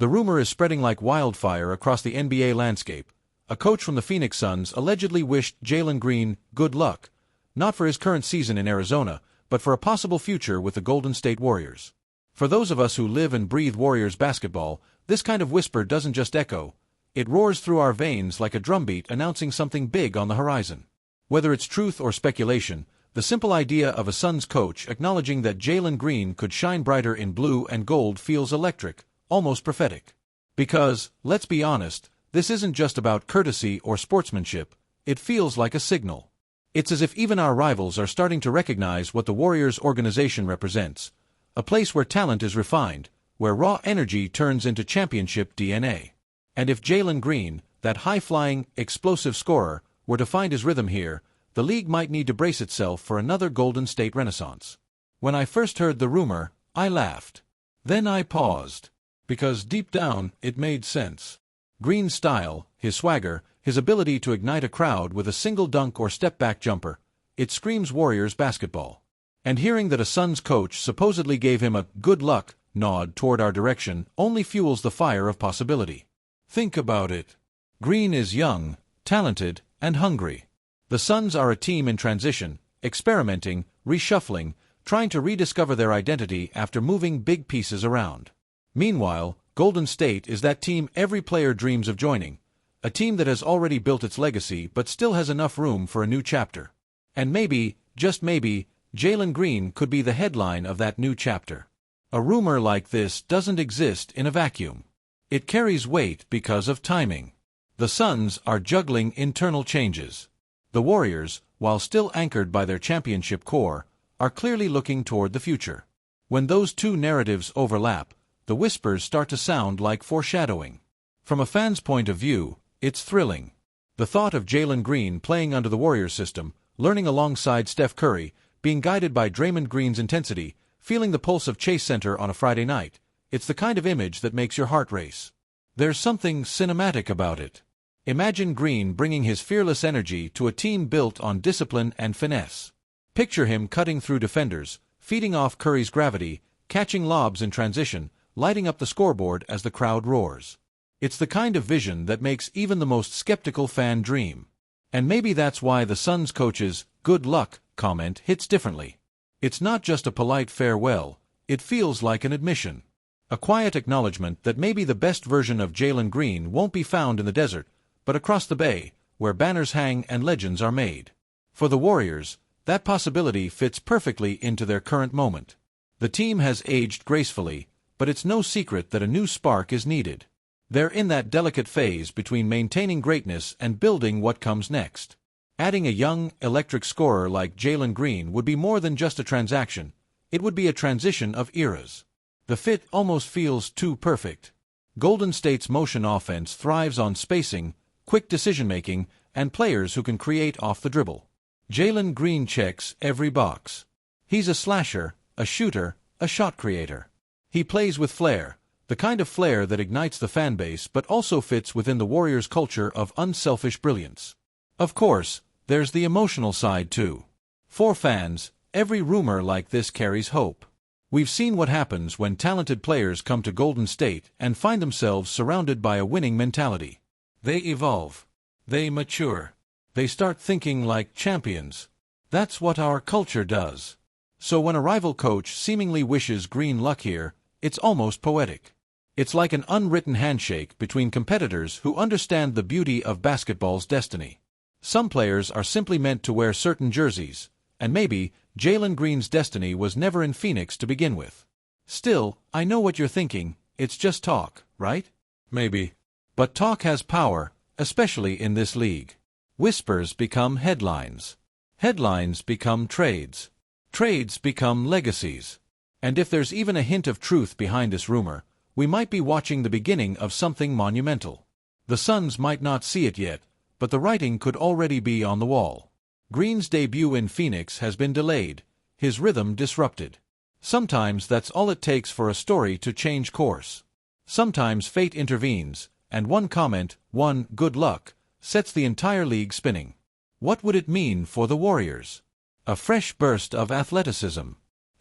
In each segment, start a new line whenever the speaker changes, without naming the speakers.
The rumor is spreading like wildfire across the NBA landscape. A coach from the Phoenix Suns allegedly wished Jalen Green good luck, not for his current season in Arizona, but for a possible future with the Golden State Warriors. For those of us who live and breathe Warriors basketball, this kind of whisper doesn't just echo. It roars through our veins like a drumbeat announcing something big on the horizon. Whether it's truth or speculation, the simple idea of a Suns coach acknowledging that Jalen Green could shine brighter in blue and gold feels electric, almost prophetic. Because, let's be honest, this isn't just about courtesy or sportsmanship, it feels like a signal. It's as if even our rivals are starting to recognize what the Warriors organization represents. A place where talent is refined, where raw energy turns into championship DNA. And if Jalen Green, that high-flying, explosive scorer, were to find his rhythm here, the league might need to brace itself for another Golden State renaissance. When I first heard the rumor, I laughed. Then I paused. Because deep down, it made sense. Green's style, his swagger, his ability to ignite a crowd with a single dunk or step-back jumper, it screams Warriors basketball. And hearing that a Suns coach supposedly gave him a good luck nod toward our direction only fuels the fire of possibility. Think about it. Green is young, talented, and hungry. The Suns are a team in transition, experimenting, reshuffling, trying to rediscover their identity after moving big pieces around. Meanwhile, Golden State is that team every player dreams of joining, a team that has already built its legacy but still has enough room for a new chapter. And maybe, just maybe, Jalen Green could be the headline of that new chapter. A rumor like this doesn't exist in a vacuum. It carries weight because of timing. The Suns are juggling internal changes. The Warriors, while still anchored by their championship core, are clearly looking toward the future. When those two narratives overlap, the whispers start to sound like foreshadowing. From a fan's point of view, it's thrilling. The thought of Jalen Green playing under the Warriors system, learning alongside Steph Curry, being guided by Draymond Green's intensity, feeling the pulse of Chase Center on a Friday night, it's the kind of image that makes your heart race. There's something cinematic about it. Imagine Green bringing his fearless energy to a team built on discipline and finesse. Picture him cutting through defenders, feeding off Curry's gravity, catching lobs in transition, lighting up the scoreboard as the crowd roars. It's the kind of vision that makes even the most skeptical fan dream. And maybe that's why the Suns coach's "good luck" comment hits differently. It's not just a polite farewell, it feels like an admission. A quiet acknowledgement that maybe the best version of Jalen Green won't be found in the desert, but across the bay, where banners hang and legends are made. For the Warriors, that possibility fits perfectly into their current moment. The team has aged gracefully, but it's no secret that a new spark is needed. They're in that delicate phase between maintaining greatness and building what comes next. Adding a young, electric scorer like Jalen Green would be more than just a transaction. It would be a transition of eras. The fit almost feels too perfect. Golden State's motion offense thrives on spacing, quick decision-making, and players who can create off the dribble. Jalen Green checks every box. He's a slasher, a shooter, a shot creator. He plays with flair, the kind of flair that ignites the fanbase but also fits within the Warriors' culture of unselfish brilliance. Of course, there's the emotional side too. For fans, every rumor like this carries hope. We've seen what happens when talented players come to Golden State and find themselves surrounded by a winning mentality. They evolve. They mature. They start thinking like champions. That's what our culture does. So when a rival coach seemingly wishes Green luck here, it's almost poetic. It's like an unwritten handshake between competitors who understand the beauty of basketball's destiny. Some players are simply meant to wear certain jerseys, and maybe Jalen Green's destiny was never in Phoenix to begin with. Still, I know what you're thinking, it's just talk, right? Maybe. But talk has power, especially in this league. Whispers become headlines. Headlines become trades. Trades become legacies. And if there's even a hint of truth behind this rumor, we might be watching the beginning of something monumental. The Suns might not see it yet, but the writing could already be on the wall. Green's debut in Phoenix has been delayed, his rhythm disrupted. Sometimes that's all it takes for a story to change course. Sometimes fate intervenes, and one comment, one "good luck," sets the entire league spinning. What would it mean for the Warriors? A fresh burst of athleticism.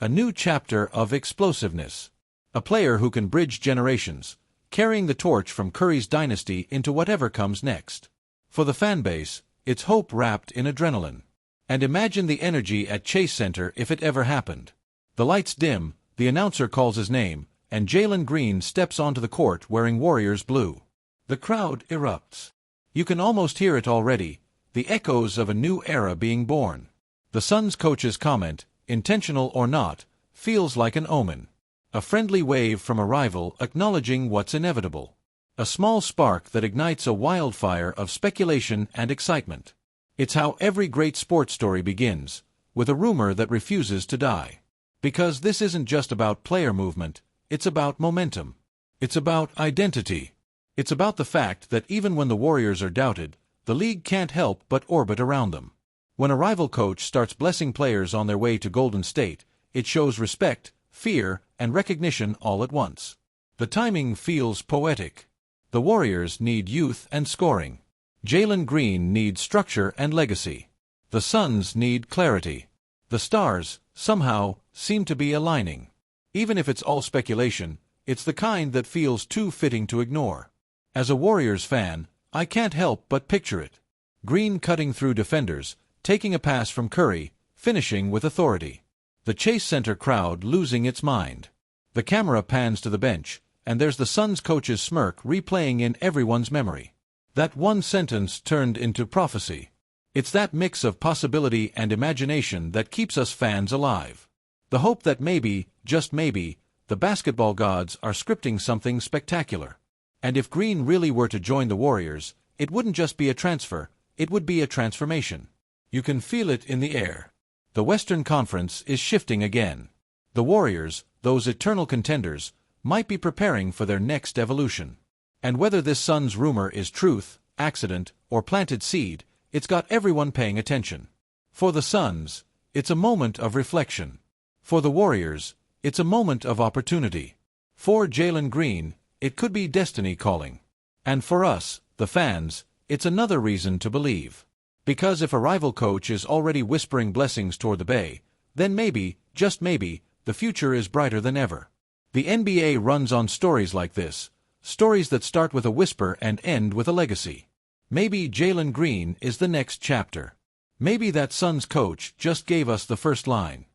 A new chapter of explosiveness. A player who can bridge generations, carrying the torch from Curry's dynasty into whatever comes next. For the fanbase, it's hope wrapped in adrenaline. And imagine the energy at Chase Center if it ever happened. The lights dim, the announcer calls his name, and Jalen Green steps onto the court wearing Warriors blue. The crowd erupts. You can almost hear it already, the echoes of a new era being born. The Suns coach's comment, intentional or not, feels like an omen. A friendly wave from a rival acknowledging what's inevitable. A small spark that ignites a wildfire of speculation and excitement. It's how every great sports story begins, with a rumor that refuses to die. Because this isn't just about player movement, it's about momentum. It's about identity. It's about the fact that even when the Warriors are doubted, the league can't help but orbit around them. When a rival coach starts blessing players on their way to Golden State, it shows respect, fear, and recognition all at once. The timing feels poetic. The Warriors need youth and scoring. Jalen Green needs structure and legacy. The Suns need clarity. The stars, somehow, seem to be aligning. Even if it's all speculation, it's the kind that feels too fitting to ignore. As a Warriors fan, I can't help but picture it. Green cutting through defenders, taking a pass from Curry, finishing with authority. The Chase Center crowd losing its mind. The camera pans to the bench, and there's the Suns coach's smirk replaying in everyone's memory. That one sentence turned into prophecy. It's that mix of possibility and imagination that keeps us fans alive. The hope that maybe, just maybe, the basketball gods are scripting something spectacular. And if Green really were to join the Warriors, it wouldn't just be a transfer, it would be a transformation. You can feel it in the air. The Western Conference is shifting again. The Warriors, those eternal contenders, might be preparing for their next evolution. And whether this Suns rumor is truth, accident, or planted seed, it's got everyone paying attention. For the Suns, it's a moment of reflection. For the Warriors, it's a moment of opportunity. For Jalen Green, it could be destiny calling. And for us, the fans, it's another reason to believe. Because if a rival coach is already whispering blessings toward the Bay, then maybe, just maybe, the future is brighter than ever. The NBA runs on stories like this, stories that start with a whisper and end with a legacy. Maybe Jalen Green is the next chapter. Maybe that Suns coach just gave us the first line.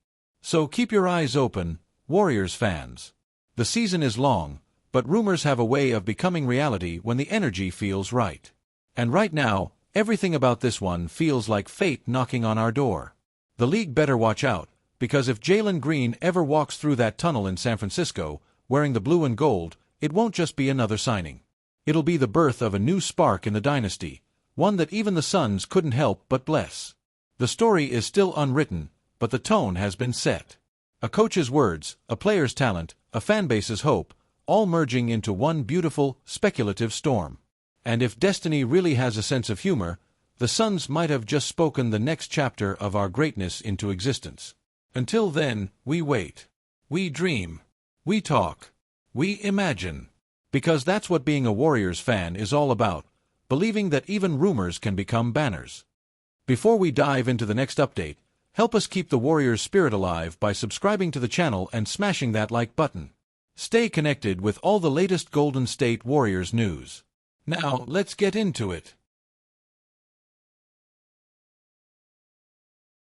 So keep your eyes open, Warriors fans. The season is long, but rumors have a way of becoming reality when the energy feels right. And right now, everything about this one feels like fate knocking on our door. The league better watch out, because if Jalen Green ever walks through that tunnel in San Francisco, wearing the blue and gold, it won't just be another signing. It'll be the birth of a new spark in the dynasty, one that even the Suns couldn't help but bless. The story is still unwritten, but the tone has been set. A coach's words, a player's talent, a fanbase's hope, all merging into one beautiful, speculative storm. And if destiny really has a sense of humor, the Suns might have just spoken the next chapter of our greatness into existence. Until then, we wait. We dream. We talk. We imagine. Because that's what being a Warriors fan is all about, believing that even rumors can become banners. Before we dive into the next update, help us keep the Warriors spirit alive by subscribing to the channel and smashing that like button. Stay connected with all the latest Golden State Warriors news. Now, let's get into it.